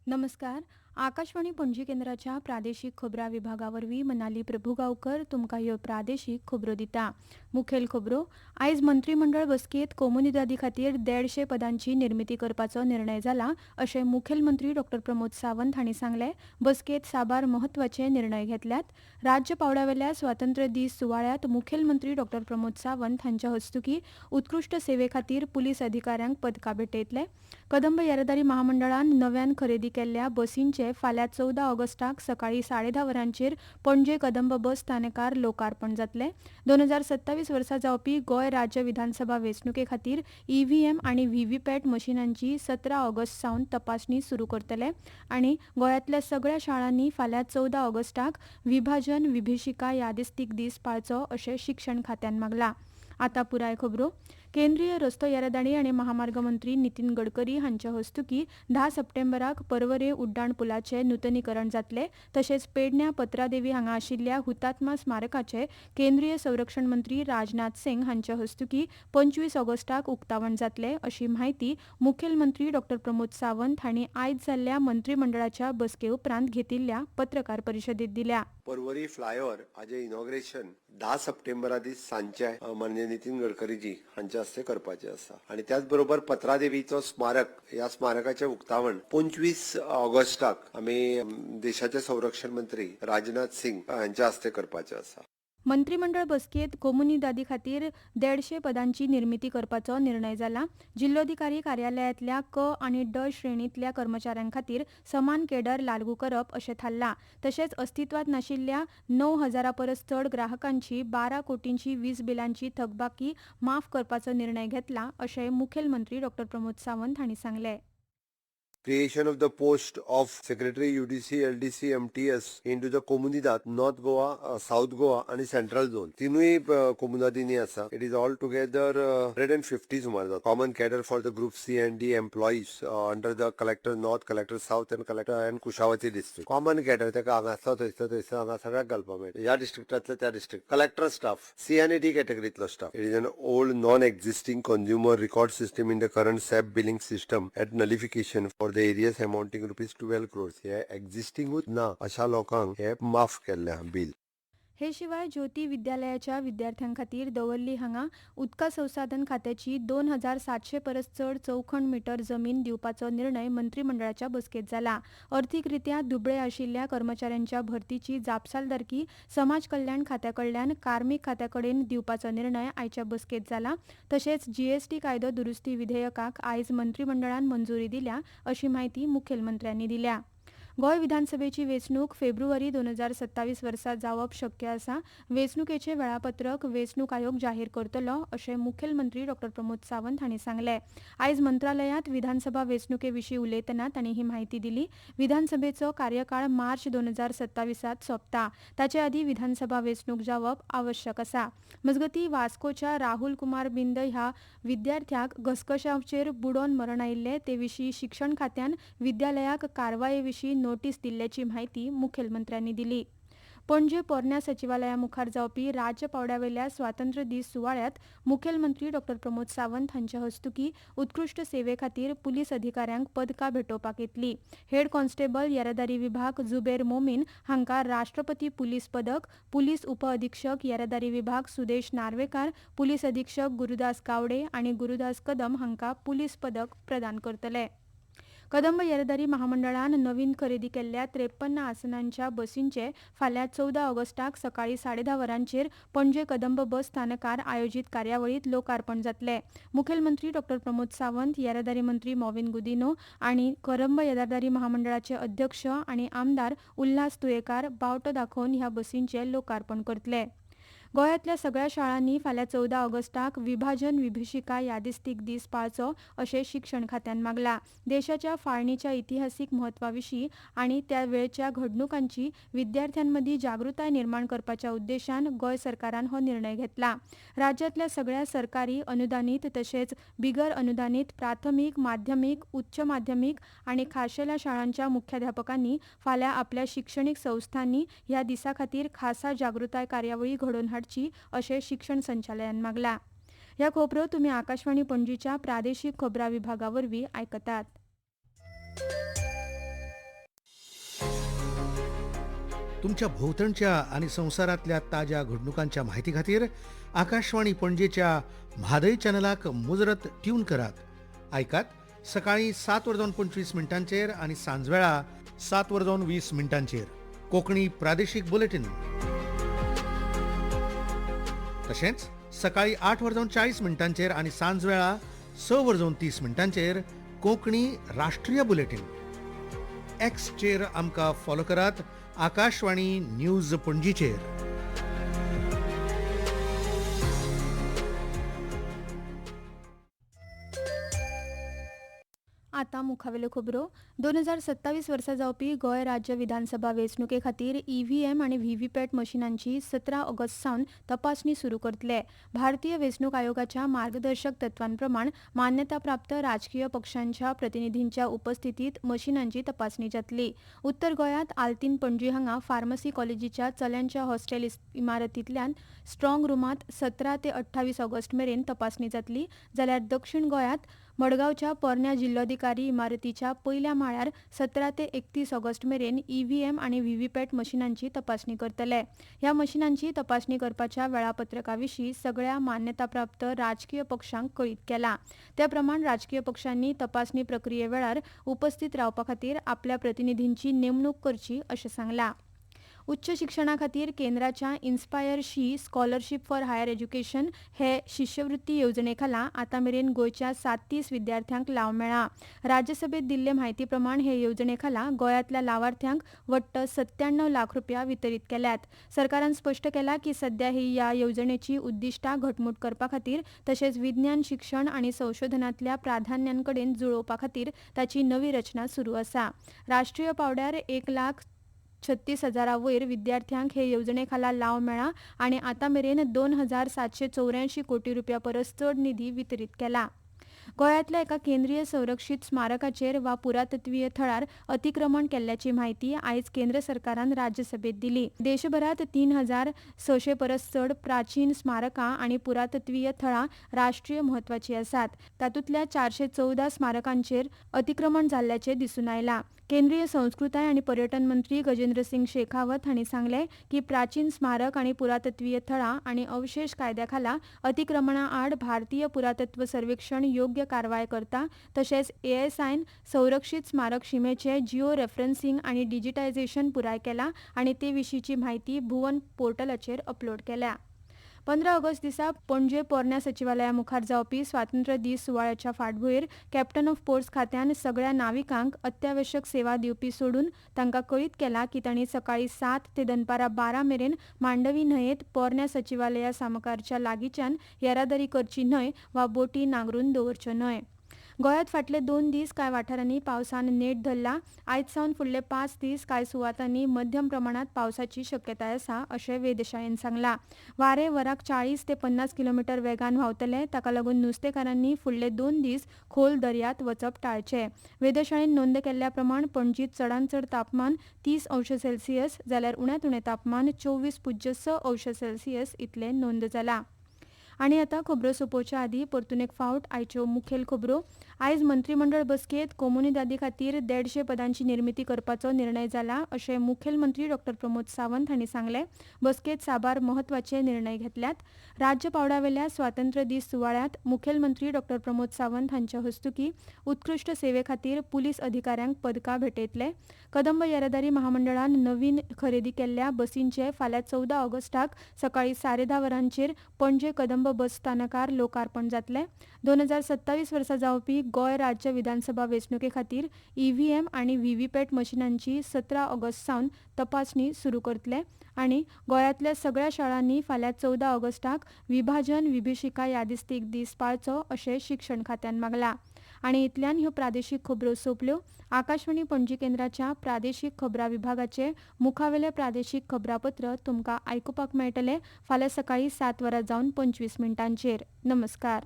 नमस्कार. आकाशवाणी पणजी केंद्राच्या प्रादेशिक खबरां विभागावरवीं मनाली प्रभुगांवकर तुमकां ह्यो प्रादेशीक खबरो दिता. मुखेल खबरो. आयज मंत्रिमंडळ बसकेंत कोमुनिदादी खातीर 150 पदांची निर्मिती करपाचो निर्णय जाला अशें मुखेलमंत्री डॉ प्रमोद सावंत हांणी सांगलें. बसकेंत साबार म्हत्वाचे निर्णय घेतल्यात. राज्य पावड्यावेल्या स्वातंत्र्य दीस सुवाळ्यात मुखेलमंत्री डॉ प्रमोद सावंत हांच्या हस्तुकीं उत्कृश्ट सेवे खातीर पुलीस अधिकाऱ्यांक पदकां भेटयतले. कदंब येरादारी महामंडळान नव्यान खरेदी केल्ल्या बसींचे फाल्यां 14 ऑगस्टाक सकाळीं 10:30 वरांचेर पणजे कदंब बस स्थानकार लोकार्पण जातलें. 2027 वर्सा जावपी गोंय राज्य विधानसभा वेंचणुके खातीर ईव्हीएम आनी व्हीव्हीपॅट मशीनांची 17 ऑगस्ट सावन तपासणी सुरू करतले आनी गोंयांतल्या सगळ्या शाळांनी फाल्यां 14 ऑगस्टाक विभाजन विभिशिका यादिस्तीक दीस पाळचो अशें शिक्षण खात्यान मागलां. आतां पुराय खबरो. केंद्रीय रस्तो येरादारी आनी महामार्ग मंत्री नितीन गडकरी हांच्या हस्तुकीं 10 सप्टेंबराक पर्वरे उड्डाण पुलाचें नूतनीकरण जातलें. तशेंच पेडण्यां पत्रादेवी हांगा आशिल्ल्या हुतात्मा स्मारकाचें केंद्रीय संरक्षण मंत्री राजनाथ सिंग हांच्या हस्तुकीं 25 ऑगस्टाक उक्तावण जातलें अशी माहिती मुखेलमंत्री डॉ प्रमोद सावंत हांणी आयज जाल्ल्या मंत्रिमंडळाच्या बसके उपरांत घेतिल्ल्या पत्रकार परिशदेंत दिल्या. पर्वरी फ्लायओव्हर हाजे इनॉग्रेशन 10 सप्टेंबरा दीस सांजे माननीय नितीन गडकरीजी हांच्या हस्ते करपाचे आसा आणि त्याच बरोबर पत्रादेवीचो स्मारक ह्या स्मारकाचे उक्तावण 25 ऑगस्टाक आमी देशाचे संरक्षण मंत्री राजनाथ सिंग हांच्या हस्ते करपाचे आसा. मंत्रिमंडळ बसकेंत कोमुनिदादी खातीर 150 पदांची निर्मिती करपाचो निर्णय जाला. जिल्लोधिकारी कार्यालयांतल्या क आनी ड श्रेणींतल्या कर्मचाऱ्यां खातीर समान केडर लागू करप अशें थारलां. तशेंच अस्तित्वांत नाशिल्ल्या 9,000 परस चड ग्राहकांची 12 कोटींची वीज बिलांची थकबाकी माफ करपाचो निर्णय घेतला अशें मुखेलमंत्री डॉ प्रमोद सावंत हांणी सांगलें. Creation of the post of Secretary UDC, LDC, MTS into the Comunidad, North Goa, South Goa and Central Zone. तीनूय कोमुनिदादींनी आसा. It is all together 150 सुमार जाता. Common cadre for the Group C and D employees under the Collector North, Collector South and Collector and Kushavati district. Common cadre तेका हांगासो थंयसर हांगा सगळ्याक घालपाक मेळटा. ह्या डिस्ट्रिक्टांतले त्या district. Collector staff, C and D categoryतलो staff. It is an old non-existing consumer record system in the current SAP billing system at nullification for the areas amounting rupees 12 crores. हे एक्झिस्टिंगूच ना अशा लोकांक हे माफ केल्ल्या बिल. हे शिवाय ज्योती विद्यालयाच्या विद्यार्थ्यां खातीर दवर्ली हांगा उदका संसाधन खात्याची 2,700 परस चड चौखण मीटर जमीन दिवपाचो निर्णय मंत्रिमंडळाच्या बसकेंत जाला. अर्थीकरित्या दुबळे आशिल्ल्या कर्मचाऱ्यांच्या भरतीची जापसालदारकी समाज कल्याण खात्याकडल्यान कार्मिक खात्याकडेन दिवपाचो निर्णय आयच्या बसकेंत जाला. तशेंच जीएसटी कायदो दुरुस्ती विधेयकाक आयज मंत्रिमंडळान मंजुरी दिल्या अशी माहिती मुखेलमंत्र्यांनी दिल्या. गोंय विधानसभेची वेंचणूक फेब्रुवारी 2027 वर्सा जावप शक्य आसा. वेंचणुकेचें वेळापत्रक वेंचणूक आयोग जाहीर करतलो अशें मुखेलमंत्री डॉ प्रमोद सावंत हांणी सांगलें. आयज मंत्रालयांत विधानसभा वेंचणुके विशीं उलयतना तांणी ही माहिती दिली. विधानसभेचो कार्यकाळ मार्च 2027त सोंपता. ताचे आदीं विधानसभा वेंचणूक जावप आवश्यक आसा. मजगतीं वास्कोच्या राहुल कुमार बिंद ह्या विद्यार्थ्याक घसघशाचेर बुडोवन मरण आयिल्ले ते विशीं शिक्षण खात्यान विद्यालयाक कारवाये विशीं नोटीस दिल्ल्याची माहिती मुखेलमंत्र्यांनी दिली. पणजे पोरन्या सचिवालया मुखार जावपी राज्य पावड्यावेल्या स्वातंत्र्य दीस सुवाळ्यात मुखेलमंत्री डॉ प्रमोद सावंत हांच्या हस्तुकीं उत्कृश्ट सेवे खातीर पुलीस अधिकाऱ्यांक पदकां भेटोवपाक येतली. हेड कॉन्स्टेबल येरादारी विभाग जुबेर मोमीन हांकां राष्ट्रपती पुलीस पदक, पुलीस उपअधीक्षक येरादारी विभाग सुदेश नार्वेकार, पुलीस अधीक्षक गुरुदास गावडे आनी गुरुदास कदम हांकां पुलीस पदक प्रदान करतले. कदंब येरादारी महामंडळान नवीन खरेदी केल्ल्या 53 आसनांच्या बसींचे फाल्यां 14 ऑगस्टाक सकाळीं 10:30 वरांचेर पणजे कदंब बस स्थानकार आयोजीत कार्यावळीत लोकार्पण जातलें. मुखेलमंत्री डॉ प्रमोद सावंत, येरादारी मंत्री मॉविन गुदिन्हो आनी कदंब येरादारी महामंडळाचे अध्यक्ष आनी आमदार उल्हास तुयेकार बावटो दाखोवन ह्या बसींचे लोकार्पण करतले. गोंयांतल्या सगळ्या शाळांनी फाल्यां 14 ऑगस्टाक विभाजन विभिशिका यादिस्तीक दीस पाळचो अशें शिक्षण खात्यान मागलां. देशाच्या फाळणीच्या इतिहासीक म्हत्वा विशीं आनी त्या वेळच्या घडणुकांची विद्यार्थ्यांमदीं जागृताय निर्माण करपाच्या उद्देशान गोंय सरकारान हो निर्णय घेतला. राज्यांतल्या सगळ्या सरकारी, अनुदानीत तशेंच बिगर अनुदानीत प्राथमीक, माध्यमीक, उच्च माध्यमीक आनी खाशेल्या शाळांच्या मुख्याध्यापकांनी फाल्यां आपल्या शिक्षणीक संस्थांनी ह्या दिसा खातीर खासा जागृताय कार्यावळी घडोवन हाडची अशें शिक्षण संचालयान मागलां. ह्या खबरो तुमी आकाशवाणी पणजीच्या प्रादेशीक खबरां विभागावरवीं आयकतात. तुमच्या भोवतणच्या आणि संसारातल्या ताज्या घडणुकांच्या म्हायती खातीर आकाशवाणी पणजेच्या म्हादय चॅनलाक मुजरत ट्यून करात. ऐकात सकाळी 7:25 आणि सांजवेळा 7:20 कोंकणी प्रादेशीक बुलेटिन. तशेंच सकाळी 8:40 आणि सांजवेळा 6:30 कोंकणी राष्ट्रीय बुलेटिन. एक्सचेर आमकां फॉलो करात, आकाशवाणी न्यूज पणजीचेर. आतां मुखावेल्यो खबरो. 2027 वर्सा जावपी गोंय राज्य विधानसभा वेंचणुके खातीर EVM आनी व्हीव्हीपॅट मशिनांची 17 ऑगस्ट सावन तपासणी सुरू करतले. भारतीय वेंचणूक आयोगाच्या मार्गदर्शक तत्वांप्रमाण मान्यताप्राप्त राजकीय पक्षांच्या प्रतिनिधींच्या उपस्थितीत मशिनांची तपासणी जातली. उत्तर गोंयांत आल्तीन पणजी हांगा फार्मसी कॉलेजीच्या चल्यांच्या हॉस्टेल इमारतींतल्यान स्ट्रॉंग रुमांत 17 ते 28 ऑगस्ट मेरेन तपासणी जातली, जाल्यार दक्षिण गोंयांत मडगांवच्या पोरन्या जिल्लोधिकारी इमारतीच्या पयल्या माळ्यार 17 ते 31 ऑगस्ट मेरेन EVM आनी व्हीव्हीपॅट मशिनांची तपासणी करतले. ह्या मशिनांची तपासणी करपाच्या वेळापत्रकाविशीं सगळ्या मान्यताप्राप्त राजकीय पक्षांक कळीत केला. त्या प्रमाण राजकीय पक्षांनी तपासणी प्रक्रिये वेळार उपस्थित रावपा खातीर आपल्या प्रतिनिधींची नेमणूक करची अशें सांगलां. उच्च शिक्षणा खातीर केंद्राच्या INSPIRE SHE scholarship for higher education हे शिश्यवृत्ती येवजणे खाला आतां मेरेन गोंयच्या 37 विद्यार्थ्यांक लाव मेळ्ळा. राज्यसभेत दिल्ले म्हायती प्रमाण हे येवजणे खाला गोंयांतल्या लावार्थ्यांक वट्ट 97 लाख रुपया वितरीत केल्यात. सरकारान स्पश्ट केला की सध्या ह्या येवजणेची उद्दिष्टां घटमूट करपा खातीर तशेंच विज्ञान शिक्षण आनी संशोधनांतल्या प्राधान्यांकडेन जुळोवपा खातीर ताची नवी रचना सुरू आसा. राष्ट्रीय पावड्यार 1,36,000 वयर विद्यार्थ्यांक हे येवजणे खाला लाव मेळ्ळा आनी आतां मेरेन 2,784 कोटी रुपया परस चड निधी वितरीत केला. गोंयांतल्या एका केंद्रीय संरक्षीत स्मारकाचेर वा पुरातत्वीय थळार अतिक्रमण केल्ल्याची म्हायती आयज केंद्र सरकारान राज्यसभेत दिली. देशभरात 3,600 परस चड प्राचीन स्मारकां आनी पुरातत्वीय थळां राष्ट्रीय म्हत्वाची आसात. तातूंतल्या 414 स्मारकांचेर अतिक्रमण जाल्ल्याचें दिसून आयलां. केंद्रीय संस्कृताय आनी पर्यटन मंत्री गजेंद्र सिंग शेखावत हांणी सांगलें की प्राचीन स्मारक आनी पुरातत्वीय थळां आनी अवशेश कायद्या खाला अतिक्रमणा आड भारतीय पुरातत्व सर्वेक्षण योग्य कारवाय करता. तशेंच ASIन संरक्षीत स्मारक शिमेचे जिओ रेफरन्सिंग आनी डिजिटायझेशन पुराय केलां आनी ते विशींची म्हायती भुवन पोर्टलाचेर अपलोड केल्या. 15 ऑगस्ट दिसा पणजे पोरन्या सचिवालया मुखार जावपी स्वातंत्र्य दीस सुवाळ्याच्या फाटभुंयेर कॅप्टन ऑफ पोर्ट्स खात्यान सगळ्या नाविकांक अत्यावश्यक सेवा दिवपी सोडून तांकां कळीत केला की तांणी सकाळी 7 ते दनपारां 12 मेरेन मांडवी न्हंयेत पोरन्या सचिवालया सामुकारच्या लागींच्यान येरादारी करची न्हय वा बोटी नांगरून दवरच्यो न्हय. गोंयांत फाटले 2 दीस कांय वाठारांनी पावसान नेट धरला. आयज सावन फुडले 5 दीस कांय सुवातांनी मध्यम प्रमाणात पावसाची शक्यताय आसा अशें वेधशाळेन सांगलां. वारे वराक 40 ते 50 किलोमीटर वेगान व्हांवतले, ताका लागून नुस्तेकारांनी फुडले 2 दीस खोल दर्यांत वचप टाळचें. वेधशाळेन नोंद केल्ल्या प्रमाण पणजीत चडांत चड तापमान 30 अंश सेल्सियस जाल्यार उण्यांत उणें तापमान 24.6 अंश सेल्सियस इतलें नोंद जालां. आनी आतां खबरो सोंपोवच्या आदीं परतून एक फावट आयच्यो मुखेल खबरो. आयज मंत्रिमंडळ बसकेंत कोमुनिदादी खातीर 150 पदांची निर्मिती करपाचो निर्णय जाला अशें मुखेलमंत्री डॉ प्रमोद सावंत हांणी सांगलें. बसकेंत साबार म्हत्वाचे निर्णय घेतल्यात. राज्य पावड्यावेल्या स्वातंत्र्य दीस सुवाळ्यांत मुखेलमंत्री डॉ प्रमोद सावंत हांच्या हस्तुकीं उत्कृश्ट सेवे खातीर पुलीस अधिकाऱ्यांक पदकां भेटयतले. कदंब येरादारी महामंडळान नवीन खरेदी केल्ल्या बसींचे फाल्यां 14 ऑगस्टाक सकाळीं 10:30 वरांचेर पणजे कदंब बस स्थानकार लोकार्पण जातलें. 2027 वर्सा जावपी गोंय राज्य विधानसभा वेंचणुके खातीर EVM आनी व्हीव्हीपॅट मशिनांची 17 ऑगस्ट सावन तपासणी सुरू करतले आनी गोंयांतल्या सगळ्या शाळांनी फाल्यां 14 ऑगस्टाक विभाजन विभिशिका यादिस्तीक दीस पाळचो अशें शिक्षण खात्यान मागलां. आनी इतल्यान ह्यो प्रादेशीक खबरो सोंपल्यो. आकाशवाणी पणजी केंद्राच्या प्रादेशीक खबरां विभागाचे मुखावेले प्रादेशीक खबरापत्र तुमकां आयकुपाक मेळटले फाल्यां सकाळीं 7:25 नमस्कार.